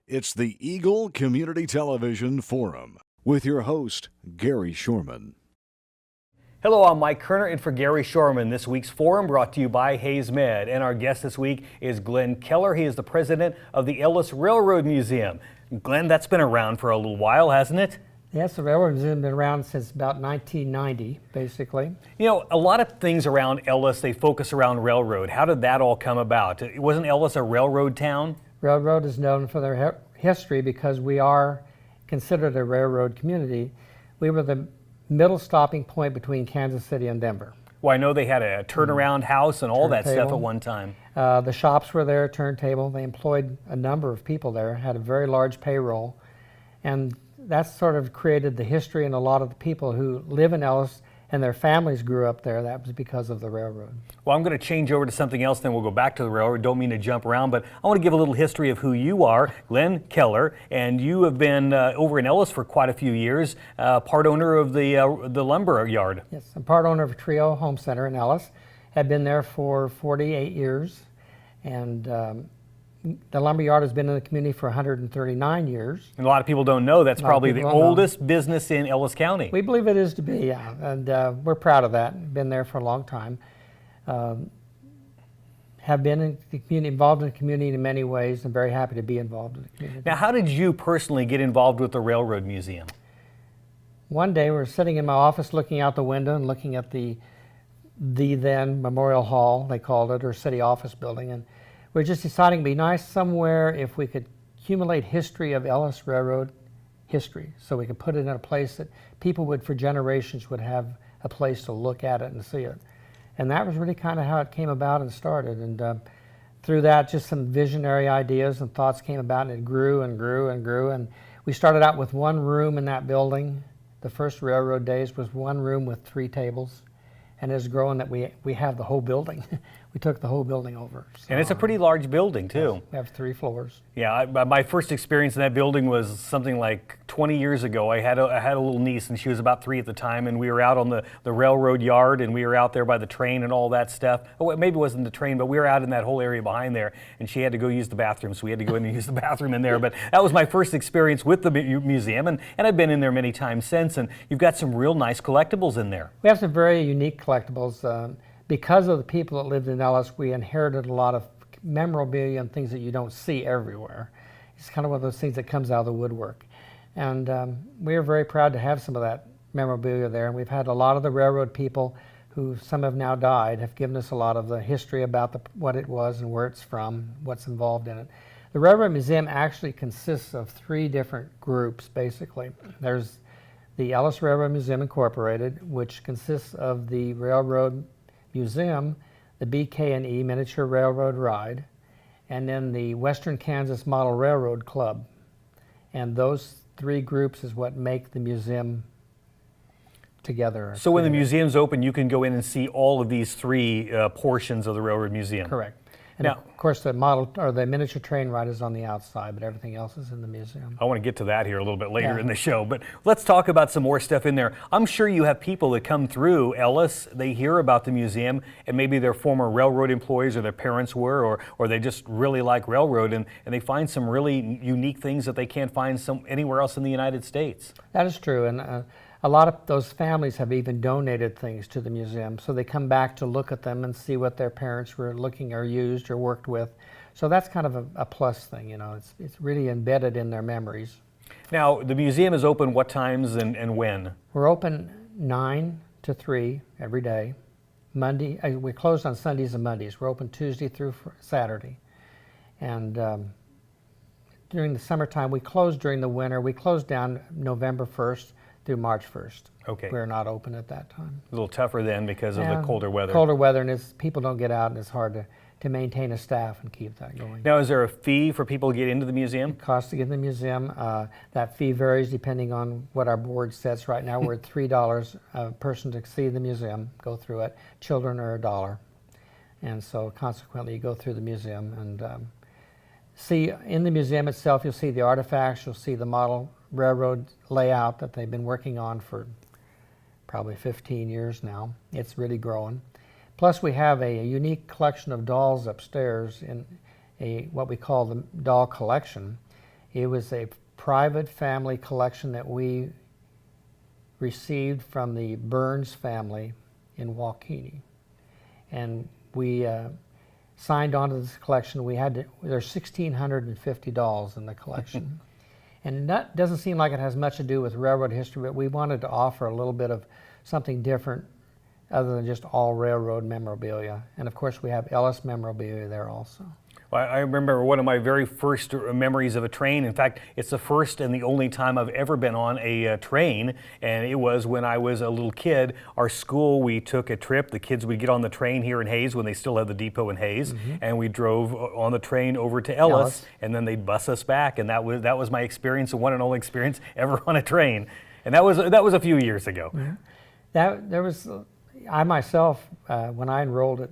It's the Eagle Community Television Forum with your host, Gary Shorman. Hello, I'm Mike Kerner in for Gary Shorman. This week's forum brought to you by Hayes Med. And our guest this week is Glen Keller. He is the president of the Ellis Railroad Museum. Glen, that's been around for a little while, hasn't it? Yes, the Railroad Museum has been around since about 1990, basically. You know, a lot of things around Ellis, they focus around railroad. How did that all come about? Wasn't Ellis a railroad town? Railroad is known for their history because we are considered a railroad community. We were the middle stopping point between Kansas City and Denver. Well, I know they had a turnaround house and all that stuff at one time. The shops were there, turntable. They employed a number of people there, had a very large payroll. And that sort of created the history, and a lot of the people who live in Ellis and their families grew up there. That was because of the railroad. Well, I'm going to change over to something else, then we'll go back to the railroad. Don't mean to jump around, but I want to give a little history of who you are, Glen Keller, and you have been over in Ellis for quite a few years, part owner of the lumber yard. Yes, I'm part owner of Trio Home Center in Ellis. Have been there for 48 years, and the lumber yard has been in the community for 139 years. And a lot of people don't know that's probably the oldest business in Ellis County. We believe it is to be, yeah, and we're proud of that. Been there for a long time. Have been in the community, involved in the community in many ways, and very happy to be involved in the community. Now, how did you personally get involved with the Railroad Museum? One day we were sitting in my office looking out the window and looking at the then Memorial Hall, they called it, or city office building, and we're just deciding it'd be nice somewhere if we could accumulate history of Ellis Railroad history, so we could put it in a place that people would, for generations, would have a place to look at it and see it. And that was really kind of how it came about and started. And through that, just some visionary ideas and thoughts came about, and it grew and grew and grew. And we started out with one room in that building. The first railroad days was one room with 3 tables. And it's growing that we have the whole building. We took the whole building over. So, and it's a pretty large building, too. Yes, we have 3 floors. Yeah, my first experience in that building was something like 20 years ago. I had a little niece, and she was about 3 at the time, and we were out on the railroad yard, and we were out there by the train and all that stuff. Oh, maybe it wasn't the train, but we were out in that whole area behind there, and she had to go use the bathroom, so we had to go in and use the bathroom in there. But that was my first experience with the museum, and I've been in there many times since, and you've got some real nice collectibles in there. We have some very unique collectibles. Because of the people that lived in Ellis, we inherited a lot of memorabilia and things that you don't see everywhere. It's kind of one of those things that comes out of the woodwork. And we are very proud to have some of that memorabilia there. And we've had a lot of the railroad people, who some have now died, have given us a lot of the history about what it was and where it's from, what's involved in it. The Railroad Museum actually consists of 3 different groups, basically. There's the Ellis Railroad Museum Incorporated, which consists of the Railroad Museum, the BK&E Miniature Railroad Ride, and then the Western Kansas Model Railroad Club. And those 3 groups is what make the museum together. So when the museum's open, you can go in and see all of these 3 portions of the Railroad Museum. Correct. And now, of course, the model or the miniature train ride is on the outside, but everything else is in the museum. I want to get to that here a little bit later in the show, but let's talk about some more stuff in there. I'm sure you have people that come through Ellis, they hear about the museum, and maybe they're former railroad employees, or their parents were, or they just really like railroad, and they find some really unique things that they can't find anywhere else in the United States. That is true, and a lot of those families have even donated things to the museum, so they come back to look at them and see what their parents were looking or used or worked with. So that's kind of a plus thing, you know. It's really embedded in their memories. Now, the museum is open what times and when? We're open 9 to 3 every day. Monday, we close on Sundays and Mondays. We're open Tuesday through Saturday. And during the summertime, we close during the winter. We close down November 1st. Through March 1st. Okay. We're not open at that time. A little tougher then because of the colder weather. Colder weather, and people don't get out, and it's hard to maintain a staff and keep that going. Now, is there a fee for people to get into the museum? It costs to get in the museum. That fee varies depending on what our board sets. Right now, we're at $3 a person to see the museum, go through it. Children are $1. And so consequently, you go through the museum and see, in the museum itself, you'll see the artifacts, you'll see the model railroad layout that they've been working on for probably 15 years now. It's really growing. Plus we have a unique collection of dolls upstairs in what we call the doll collection. It was a private family collection that we received from the Burns family in Waukene. And we signed on to this collection. There's 1,650 dolls in the collection. And that doesn't seem like it has much to do with railroad history, but we wanted to offer a little bit of something different other than just all railroad memorabilia. And of course we have Ellis memorabilia there also. Well, I remember one of my very first memories of a train. In fact, it's the first and the only time I've ever been on a train, and it was when I was a little kid. Our school, we took a trip. The kids would get on the train here in Hayes when they still had the depot in Hayes, and we drove on the train over to Ellis, and then they'd bus us back, and that was my experience, the one and only experience ever on a train, and that was a few years ago. I myself, when I enrolled at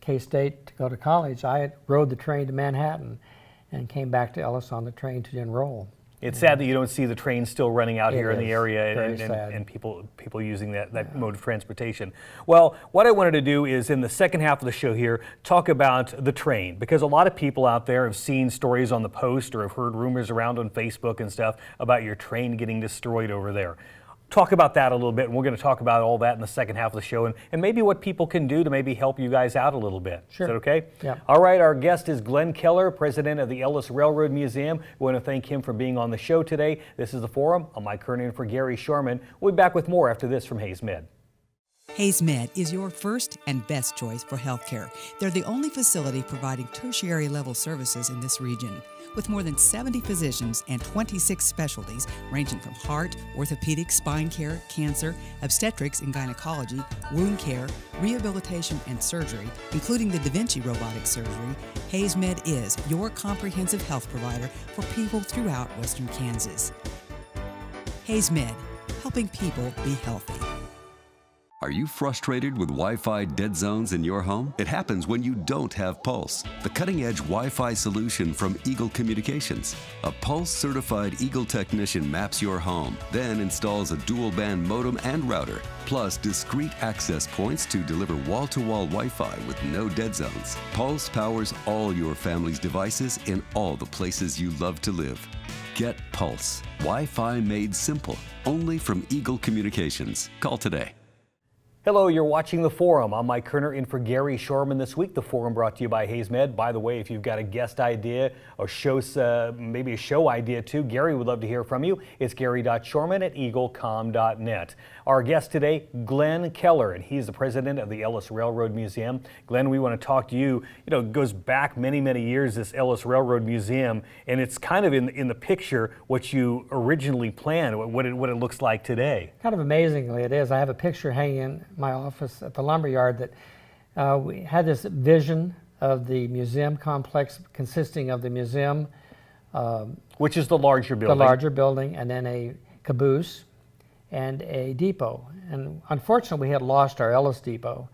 K-State to go to college, I rode the train to Manhattan and came back to Ellis on the train to enroll. It's sad that you don't see the trains still running out here in the area and people using that mode of transportation. Well, what I wanted to do is in the second half of the show here, talk about the train, because a lot of people out there have seen stories on the Post or have heard rumors around on Facebook and stuff about your train getting destroyed over there. Talk about that a little bit, and we're going to talk about all that in the second half of the show, and maybe what people can do to maybe help you guys out a little bit. Sure. Is that okay? Yeah. All right, our guest is Glen Keller, president of the Ellis Railroad Museum. We want to thank him for being on the show today. This is The Forum. I'm Mike Kernan for Gary Shorman. We'll be back with more after this from Hayes Med. Hayes Med is your first and best choice for healthcare. They're the only facility providing tertiary level services in this region. With more than 70 physicians and 26 specialties ranging from heart, orthopedic, spine care, cancer, obstetrics and gynecology, wound care, rehabilitation and surgery, including the Da Vinci robotic surgery, Hayes Med is your comprehensive health provider for people throughout Western Kansas. Hayes Med, helping people be healthy. Are you frustrated with Wi-Fi dead zones in your home? It happens when you don't have Pulse, the cutting-edge Wi-Fi solution from Eagle Communications. A Pulse-certified Eagle technician maps your home, then installs a dual-band modem and router, plus discrete access points to deliver wall-to-wall Wi-Fi with no dead zones. Pulse powers all your family's devices in all the places you love to live. Get Pulse. Wi-Fi made simple. Only from Eagle Communications. Call today. Hello, you're watching The Forum. I'm Mike Kerner in for Gary Shorman this week. The Forum brought to you by Hayes Med. By the way, if you've got a guest idea or maybe a show idea too, Gary would love to hear from you. It's gary.shorman@eaglecom.net. Our guest today, Glen Keller, and he's the president of the Ellis Railroad Museum. Glen, we want to talk to you. You know, it goes back many, many years, this Ellis Railroad Museum, and it's kind of in the picture what you originally planned, what it looks like today. Kind of amazingly it is. I have a picture hanging in my office at the lumberyard that we had this vision of the museum complex consisting of the museum, which is the larger building. The larger building, and then a caboose and a depot. And unfortunately, we had lost our Ellis depot.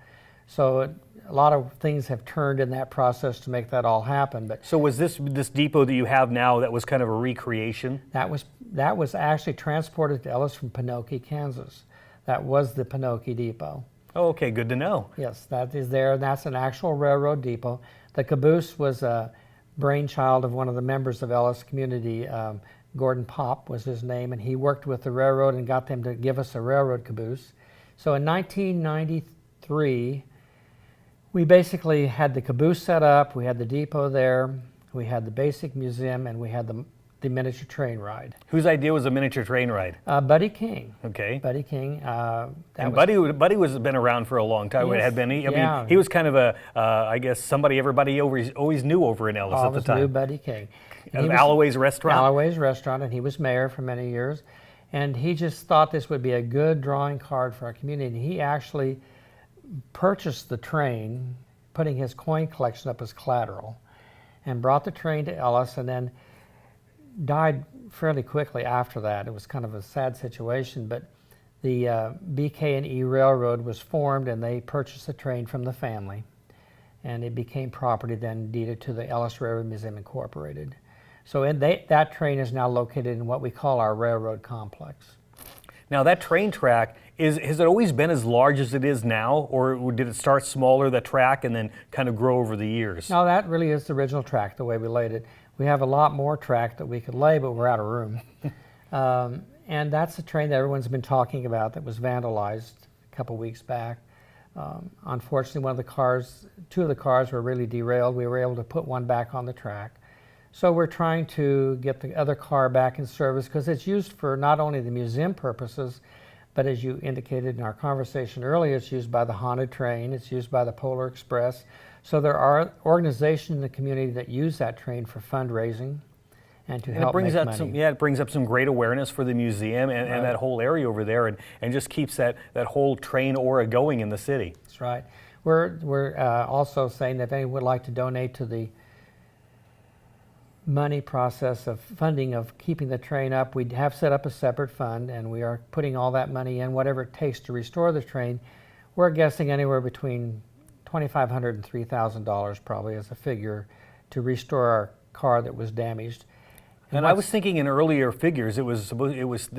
So a lot of things have turned in that process to make that all happen. But so was this depot that you have now, that was kind of a recreation? That was actually transported to Ellis from Pinocchio, Kansas. That was the Pinocchio depot. Oh, okay, good to know. Yes, that is there. That's an actual railroad depot. The caboose was a brainchild of one of the members of Ellis community. Gordon Pop was his name, and he worked with the railroad and got them to give us a railroad caboose. So in 1993, we basically had the caboose set up, we had the depot there, we had the basic museum, and we had the miniature train ride. Whose idea was a miniature train ride? Buddy King. Okay. Buddy King. Buddy was been around for a long time. Yes, Had been. I yeah. mean, he was kind of a, I guess somebody everybody always knew over in Ellis at the time. Knew Buddy King. Of Alloway's Restaurant. Alloway's Restaurant, and he was mayor for many years, and he just thought this would be a good drawing card for our community. And he actually purchased the train, putting his coin collection up as collateral, and brought the train to Ellis, and then died fairly quickly after that. It was kind of a sad situation, but the BK&E Railroad was formed, and they purchased the train from the family, and it became property then deeded to the Ellis Railroad Museum Incorporated. So that train is now located in what we call our railroad complex. Now that train track, has it always been as large as it is now, or did it start smaller, the track, and then kind of grow over the years? No, that really is the original track, the way we laid it. We have a lot more track that we could lay, but we're out of room. And that's a train that everyone's been talking about that was vandalized a couple weeks back. Unfortunately, two of the cars were really derailed. We were able to put one back on the track. So we're trying to get the other car back in service because it's used for not only the museum purposes, but as you indicated in our conversation earlier, it's used by the haunted train, it's used by the Polar Express. So there are organizations in the community that use that train for fundraising and to help make money. It brings up some great awareness for the museum and that whole area over there, and just keeps that whole train aura going in the city. That's right. We're also saying that if anyone would like to donate to the money process of funding of keeping the train up, we have set up a separate fund, and we are putting all that money in, whatever it takes to restore the train. We're guessing anywhere between $2,500 and $3,000 probably as a figure to restore our car that was damaged. And I was thinking in earlier figures, they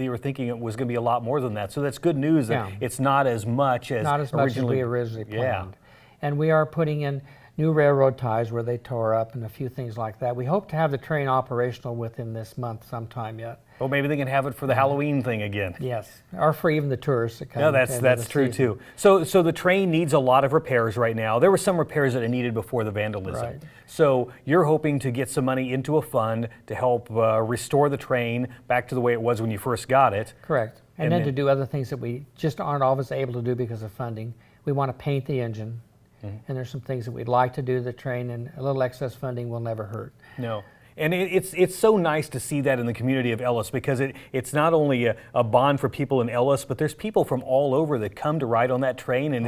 were thinking it was going to be a lot more than that. So that's good news that it's not as much as we originally planned. And we are putting in new railroad ties where they tore up and a few things like that. We hope to have the train operational within this month sometime yet. Well, maybe they can have it for the Halloween thing again. Yes, or for even the tourists that come. No, that's true too. So the train needs a lot of repairs right now. There were some repairs that it needed before the vandalism. Right. So you're hoping to get some money into a fund to help restore the train back to the way it was when you first got it. Correct. And then to do other things that we just aren't always able to do because of funding. We want to paint the engine. And there's some things that we'd like to do to the train, and a little excess funding will never hurt. No. And it's so nice to see that in the community of Ellis, because it's not only a bond for people in Ellis, but there's people from all over that come to ride on that train, and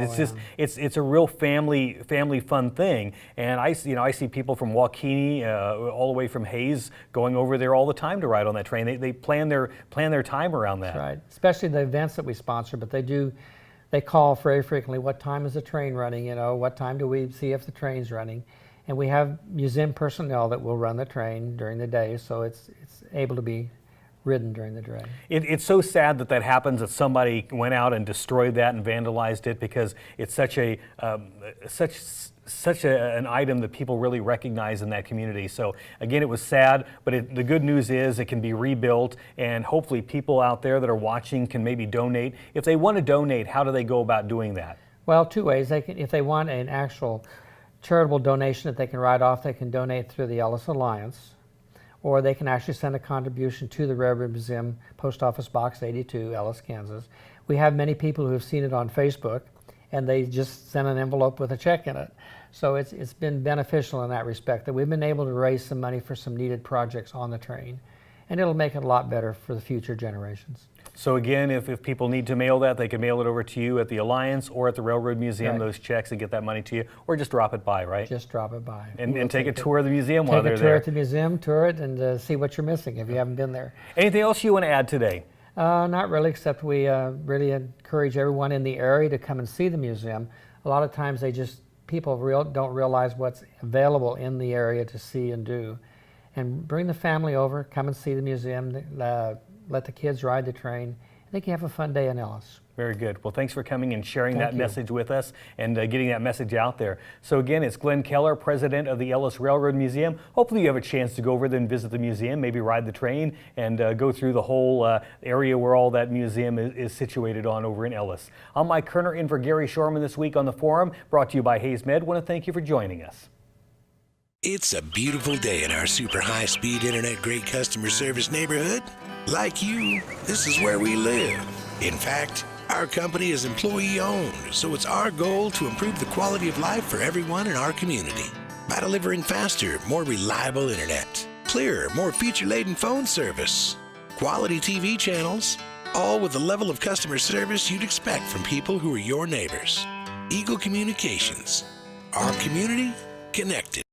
it's a real family fun thing. And I see people from Waukene all the way from Hayes going over there all the time to ride on that train. They plan their time around that. That's right. Especially the events that we sponsor, but they call very frequently, what time is the train running, what time do we see if the train's running? And we have museum personnel that will run the train during the day, so it's able to be ridden during the day. It's so sad that happens, that somebody went out and destroyed that and vandalized it, because it's such an item that people really recognize in that community. So again, it was sad, but the good news is it can be rebuilt, and hopefully people out there that are watching can maybe donate. If they want to donate, how do they go about doing that? Well, two ways. If they want an actual charitable donation that they can write off, they can donate through the Ellis Alliance, or they can actually send a contribution to the Railroad Museum, Post Office Box 82, Ellis, Kansas. We have many people who have seen it on Facebook, and they just sent an envelope with a check in it. So it's been beneficial in that respect, that we've been able to raise some money for some needed projects on the train, and it'll make it a lot better for the future generations. So again, if people need to mail that, they can mail it over to you at the Alliance or at the Railroad Museum, those checks, and get that money to you, or just drop it by, right? Just drop it by. And take a tour of the museum while they're there. Take a tour at the museum, tour it, and see what you're missing if you haven't been there. Anything else you want to add today? Not really, except we really encourage everyone in the area to come and see the museum. A lot of times people don't realize what's available in the area to see and do. And bring the family over, come and see the museum, let the kids ride the train. I think you have a fun day in Ellis. Very good. Well, thanks for coming and sharing that message with us and getting that message out there. So again, it's Glen Keller, president of the Ellis Railroad Museum. Hopefully you have a chance to go over there and visit the museum, maybe ride the train, and go through the whole area where all that museum is situated on over in Ellis. I'm Mike Kerner, in for Gary Shorman this week on The Forum, brought to you by Hayes Med. I want to thank you for joining us. It's a beautiful day in our super high-speed internet great customer service neighborhood. Like you, this is where we live. In fact, our company is employee-owned, so it's our goal to improve the quality of life for everyone in our community by delivering faster, more reliable internet, clearer, more feature-laden phone service, quality TV channels, all with the level of customer service you'd expect from people who are your neighbors. Eagle Communications. Our community connected.